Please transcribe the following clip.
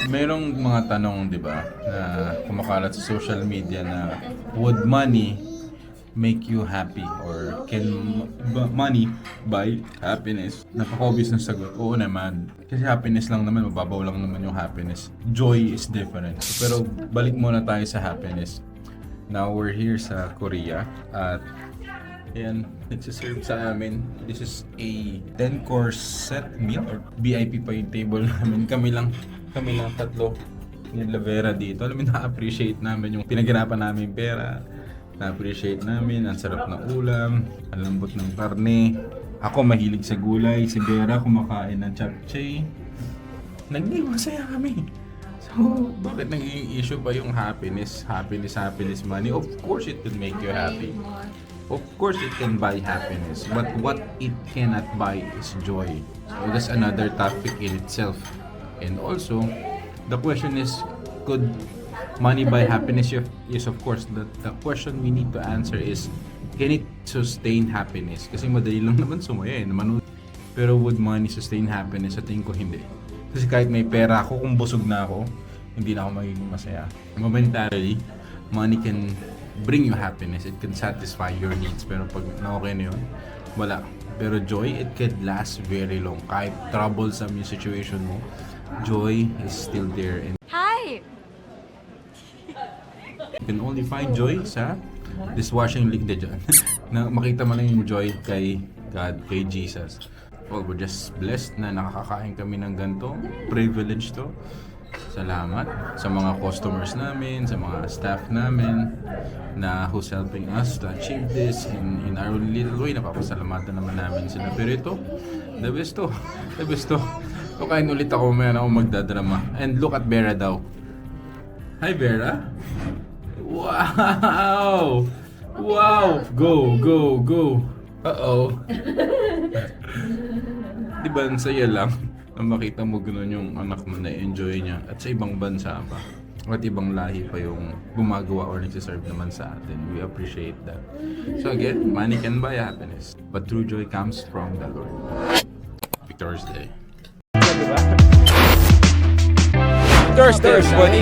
Merong mga tanong, di ba, na kumakalat sa social media na would money make you happy or can money buy happiness? Napaka-obvious ng sagot. Oo naman. Kasi happiness lang naman, mababaw lang naman yung happiness. Joy is different. Pero balik muna tayo sa happiness. Now we're here sa Korea at ayan, nagsiserve sa amin. This is a 10-course set meal or VIP pa yung table namin. Kami lang tatlo ni Lavera dito. Alam mo, na-appreciate namin yung pinaghirapan namin pera. Na-appreciate namin, ang sarap ng ulam, ang lambot ng karne. Ako mahilig sa gulay, si Vera kumakain ng japchae. Naging masaya kami. So, bakit naging issue pa yung happiness, money? Of course it will make you happy. Of course it can buy happiness, but what it cannot buy is joy. So that's another topic in itself. And also, the question is, could money buy happiness? Yes, of course. The question we need to answer is, can it sustain happiness? Kasi madali lang naman sumaya eh. Pero would money sustain happiness? Sa tingin ko hindi. Kasi kahit may pera ako, kung busog na ako, hindi na ako magiging masaya. Momentarily, money can bring you happiness. It can satisfy your needs. Pero pag na-okay na yun, wala. Pero joy, it can last very long. Kahit troublesome yung situation mo, joy is still there. And Hi! you can only find joy sa dishwashing liquid dyan. Na makita mo lang yung joy kay God, kay Jesus. Well, we're just blessed na nakakakain kami ng ganito. Privilege to. Salamat sa mga customers namin, sa mga staff namin na who's helping us to achieve this in our little way. Napapasalamatan naman namin sila. Pero ito, the best to. The best to. So, kain ulit ako, mayroon ako magdadrama. And look at Vera daw. Hi, Vera. Wow! Wow! Go, go, go. Uh-oh. Di ba, ang saya lang na makita mo gano'n yung anak mo na enjoy niya at sa ibang bansa pa at ibang lahi pa yung gumagawa or nagsiserve naman sa atin. We appreciate that. So again, money can buy happiness, but true joy comes from the Lord. Victor's Day. Thursday, buddy.